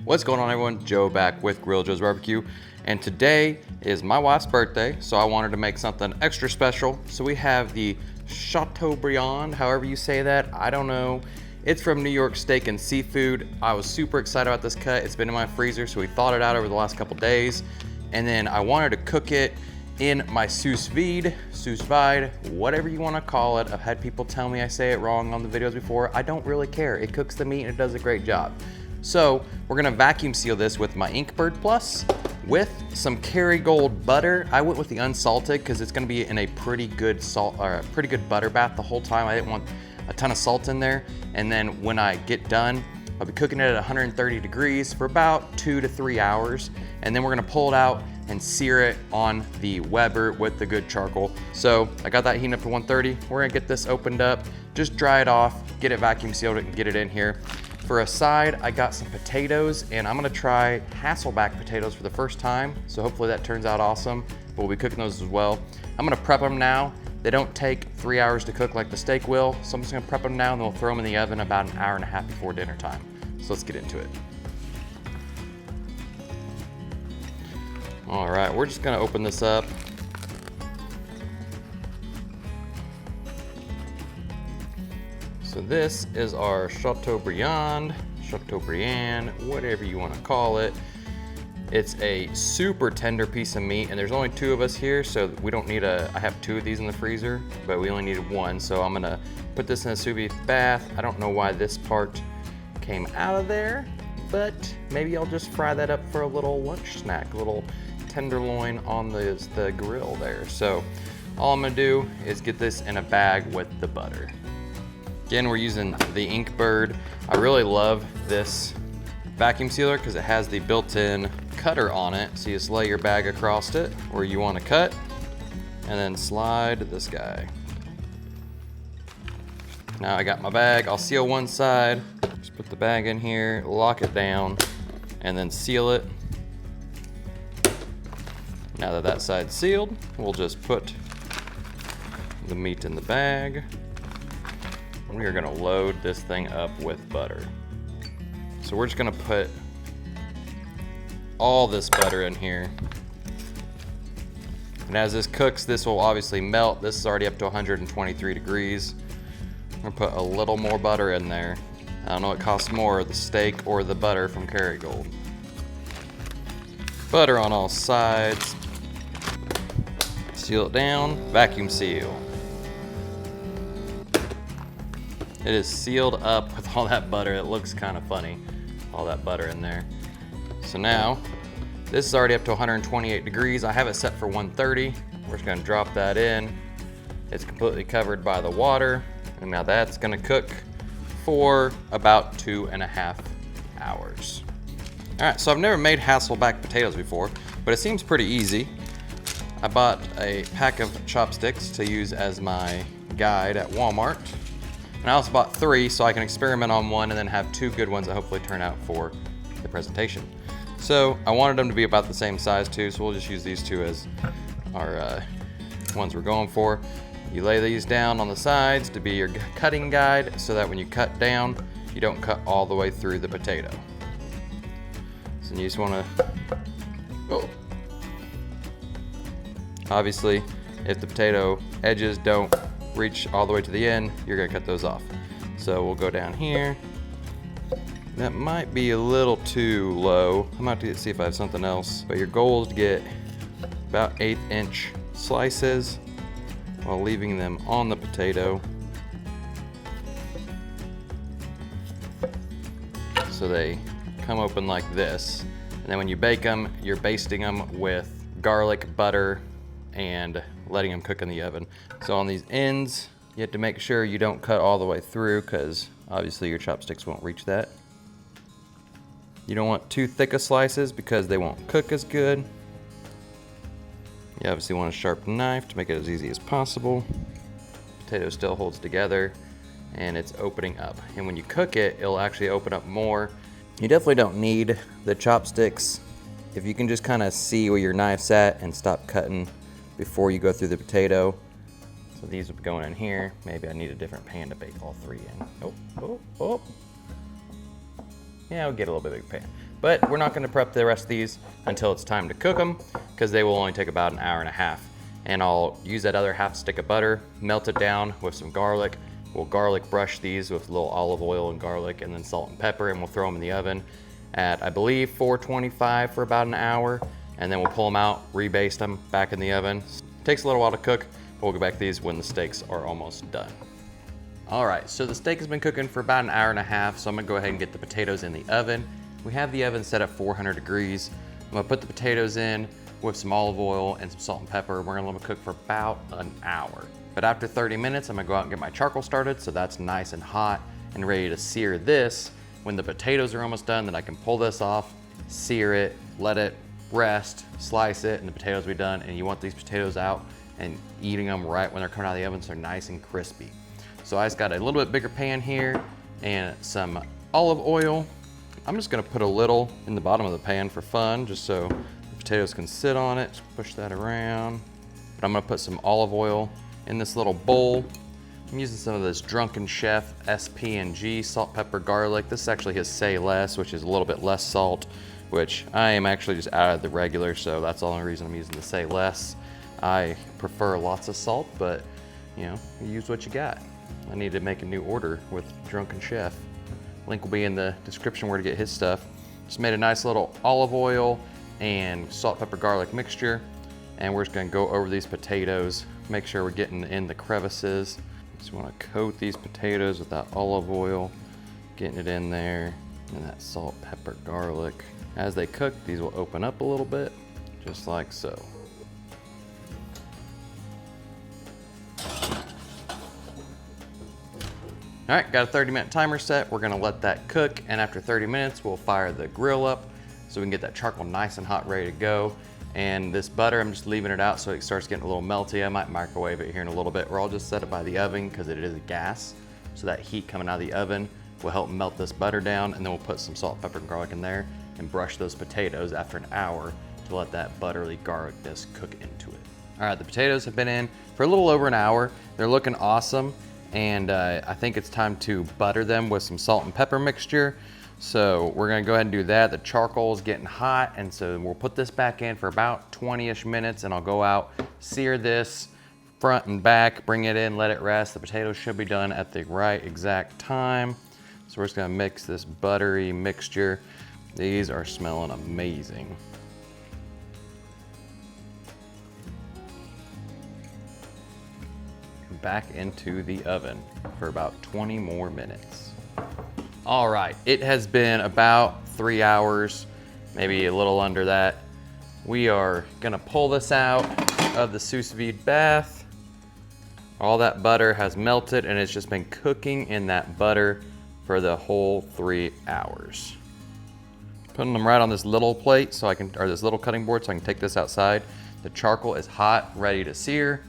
What's going on, everyone? Joe back with Grill Joe's Barbecue, and today is my wife's birthday, so I wanted to make something extra special. So we have the Chateaubriand, however you say that, I don't know. It's from New York Steak and Seafood. I was super excited about this cut. It's been in my freezer, so we thawed it out over the last couple days, and then I wanted to cook it in my sous vide, whatever you want to call it. I've had people tell me I say it wrong on the videos before. I don't really care. It cooks the meat and it does a great job. So we're gonna vacuum seal this with my Inkbird Plus with some Kerrygold butter. I went with the unsalted because it's gonna be in a pretty good butter bath the whole time. I didn't want a ton of salt in there. And then when I get done, I'll be cooking it at 130 degrees for about 2 to 3 hours. And then we're gonna pull it out and sear it on the Weber with the good charcoal. So I got that heating up to 130. We're gonna get this opened up, just dry it off, get it vacuum sealed and get it in here. For a side, I got some potatoes, and I'm gonna try Hasselback potatoes for the first time, so hopefully that turns out awesome. We'll be cooking those as well. I'm gonna prep them now. They don't take 3 hours to cook like the steak will, so I'm just gonna prep them now, and then we'll throw them in the oven about an hour and a half before dinner time. So let's get into it. All right, we're just gonna open this up. So this is our Chateaubriand, whatever you want to call it. It's a super tender piece of meat, and there's only 2 of us here, so we don't need I have 2 of these in the freezer, but we only needed 1. So I'm gonna put this in a sous vide bath. I don't know why this part came out of there, but maybe I'll just fry that up for a little lunch snack, a little tenderloin on the grill there. So all I'm gonna do is get this in a bag with the butter. Again, we're using the Inkbird. I really love this vacuum sealer because it has the built-in cutter on it. So you just lay your bag across it where you want to cut and then slide this guy. Now I got my bag. I'll seal one side. Just put the bag in here, lock it down, and then seal it. Now that that side's sealed, we'll just put the meat in the bag. We are gonna load this thing up with butter. So we're just gonna put all this butter in here. And as this cooks, this will obviously melt. This is already up to 123 degrees. I'm gonna put a little more butter in there. I don't know what costs more, the steak or the butter from Kerrygold. Butter on all sides. Seal it down, vacuum seal. It is sealed up with all that butter. It looks kind of funny, all that butter in there. So now, this is already up to 128 degrees. I have it set for 130. We're just gonna drop that in. It's completely covered by the water. And now that's gonna cook for about 2.5 hours. All right, so I've never made Hasselback potatoes before, but it seems pretty easy. I bought a pack of chopsticks to use as my guide at Walmart. And I also bought 3 so I can experiment on one and then have 2 good ones that hopefully turn out for the presentation. So I wanted them to be about the same size too, so we'll just use these 2 as our ones we're going for. You lay these down on the sides to be your cutting guide so that when you cut down, you don't cut all the way through the potato. So you just wanna, obviously, if the potato edges don't reach all the way to the end, you're gonna cut those off. So we'll go down here. That might be a little too low. I'm about to see if I have something else. But your goal is to get about 1/8" slices while leaving them on the potato. So they come open like this. And then when you bake them, you're basting them with garlic, butter, and letting them cook in the oven. So on these ends, you have to make sure you don't cut all the way through because obviously your chopsticks won't reach that. You don't want too thick of slices because they won't cook as good. You obviously want a sharp knife to make it as easy as possible. Potato still holds together and it's opening up. And when you cook it, it'll actually open up more. You definitely don't need the chopsticks. If you can just kind of see where your knife's at and stop cutting before you go through the potato. So these will be going in here. Maybe I need a different pan to bake all 3 in. Oh. Yeah, I'll get a little bit big pan. But we're not gonna prep the rest of these until it's time to cook them, because they will only take about an hour and a half. And I'll use that other half stick of butter, melt it down with some garlic. We'll garlic brush these with a little olive oil and garlic and then salt and pepper, and we'll throw them in the oven at, I believe, 425 for about an hour. And then we'll pull them out, rebaste them back in the oven. Takes a little while to cook, but we'll go back to these when the steaks are almost done. All right, so the steak has been cooking for about an hour and a half, so I'm gonna go ahead and get the potatoes in the oven. We have the oven set at 400 degrees. I'm gonna put the potatoes in with some olive oil and some salt and pepper. We're gonna let them cook for about an hour. But after 30 minutes, I'm gonna go out and get my charcoal started so that's nice and hot and ready to sear this. When the potatoes are almost done, then I can pull this off, sear it, let it rest, slice it, and the potatoes will be done. And you want these potatoes out and eating them right when they're coming out of the oven so they're nice and crispy. So I just got a little bit bigger pan here and some olive oil. I'm just gonna put a little in the bottom of the pan for fun, just so the potatoes can sit on it. Just push that around. But I'm gonna put some olive oil in this little bowl. I'm using some of this Drunken Chef SP&G salt, pepper, garlic. This is actually his Say Less, which is a little bit less salt, which I am actually just out of the regular, so that's the only reason I'm using the Say Less. I prefer lots of salt, but you know, you use what you got. I need to make a new order with Drunken Chef. Link will be in the description where to get his stuff. Just made a nice little olive oil and salt, pepper, garlic mixture. And we're just gonna go over these potatoes, make sure we're getting in the crevices. Just wanna coat these potatoes with that olive oil, getting it in there, and that salt, pepper, garlic. As they cook, these will open up a little bit, just like so. All right, got a 30-minute timer set. We're gonna let that cook, and after 30 minutes, we'll fire the grill up so we can get that charcoal nice and hot, ready to go. And this butter, I'm just leaving it out so it starts getting a little melty. I might microwave it here in a little bit, or I'll just set it by the oven because it is a gas. So that heat coming out of the oven will help melt this butter down, and then we'll put some salt, pepper, and garlic in there and brush those potatoes after an hour to let that buttery garlicness cook into it. All right, the potatoes have been in for a little over an hour. They're looking awesome. And I think it's time to butter them with some salt and pepper mixture. So we're gonna go ahead and do that. The charcoal is getting hot, and so we'll put this back in for about 20-ish minutes, and I'll go out, sear this front and back, bring it in, let it rest. The potatoes should be done at the right exact time. So we're just gonna mix this buttery mixture. These are smelling amazing. Back into the oven for about 20 more minutes. All right, it has been about 3 hours, maybe a little under that. We are gonna pull this out of the sous vide bath. All that butter has melted and it's just been cooking in that butter for the whole 3 hours. Putting them right on this little plate so I can, or this little cutting board so I can take this outside. The charcoal is hot, ready to sear.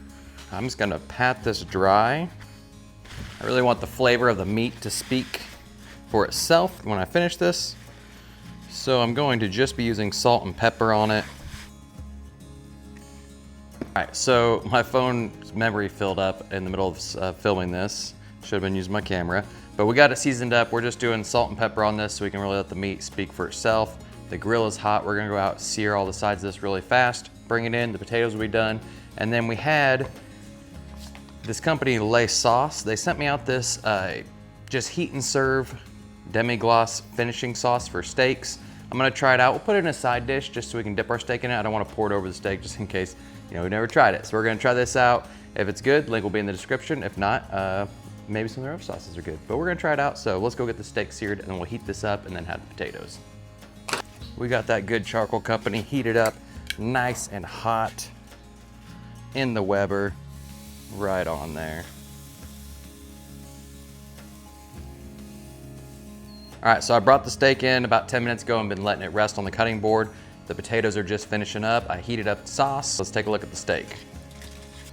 I'm just gonna pat this dry. I really want the flavor of the meat to speak for itself when I finish this. So I'm going to just be using salt and pepper on it. All right, so my phone's memory filled up in the middle of filming this. Should have been using my camera, but we got it seasoned up. We're just doing salt and pepper on this so we can really let the meat speak for itself. The grill is hot. We're gonna go out, sear all the sides of this really fast, bring it in, the potatoes will be done. And then we had this company, Lay Sauce. They sent me out this just heat and serve demi-glace finishing sauce for steaks. I'm gonna try it out. We'll put it in a side dish just so we can dip our steak in it. I don't wanna pour it over the steak just in case, you know, we've never tried it. So we're gonna try this out. If it's good, link will be in the description. If not, maybe some of their other sauces are good. But we're gonna try it out. So let's go get the steak seared and then we'll heat this up and then have the potatoes. We got that good charcoal company heated up, nice and hot in the Weber. Right on there. All right, so I brought the steak in about 10 minutes ago and been letting it rest on the cutting board. The potatoes are just finishing up. I heated up the sauce. Let's take a look at the steak.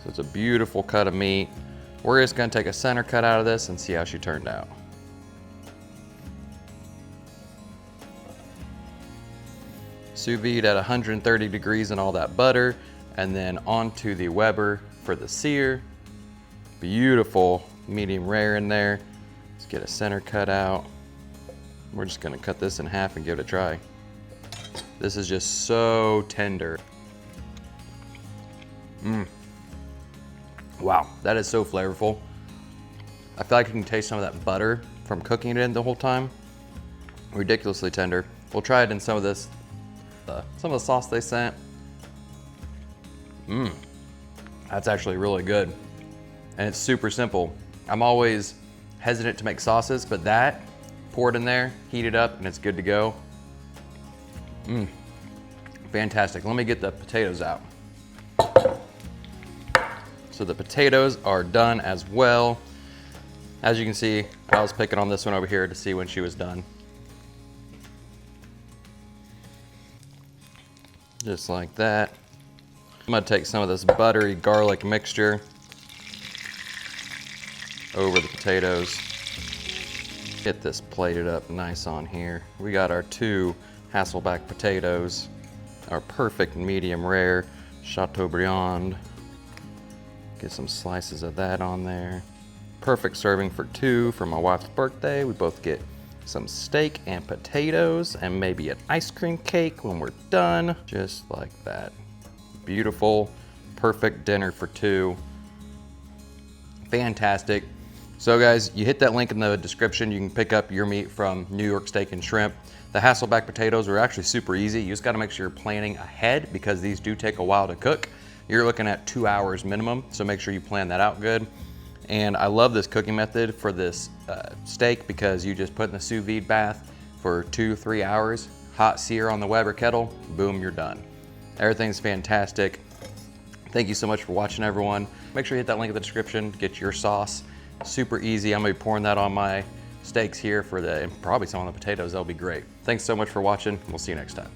So it's a beautiful cut of meat. We're just gonna take a center cut out of this and see how she turned out. Sous vide at 130 degrees and all that butter, and then onto the Weber for the sear. Beautiful medium rare in there. Let's get a center cut out. We're just gonna cut this in half and give it a try. This is just so tender. Wow, that is so flavorful. I feel like you can taste some of that butter from cooking it in the whole time. Ridiculously tender. We'll try it in some of this, some of the sauce they sent. That's actually really good. And it's super simple. I'm always hesitant to make sauces, but that, pour it in there, heat it up, and it's good to go. Fantastic. Let me get the potatoes out. So the potatoes are done as well. As you can see, I was picking on this one over here to see when she was done. Just like that. I'm gonna take some of this buttery garlic mixture over the potatoes. Get this plated up nice on here. We got our 2 Hasselback potatoes, our perfect medium rare Chateaubriand. Get some slices of that on there. Perfect serving for 2 for my wife's birthday. We both get some steak and potatoes and maybe an ice cream cake when we're done. Just like that. Beautiful, perfect dinner for 2. Fantastic. So guys, you hit that link in the description. You can pick up your meat from New York Steak and Shrimp. The Hasselback potatoes are actually super easy. You just gotta make sure you're planning ahead because these do take a while to cook. You're looking at 2 hours minimum, so make sure you plan that out good. And I love this cooking method for this steak because you just put in the sous vide bath for 2-3 hours, hot sear on the Weber kettle, boom, you're done. Everything's fantastic. Thank you so much for watching, everyone. Make sure you hit that link in the description, get your sauce. Super easy. I'm gonna be pouring that on my steaks here and probably some on the potatoes. That'll be great. Thanks so much for watching. We'll see you next time.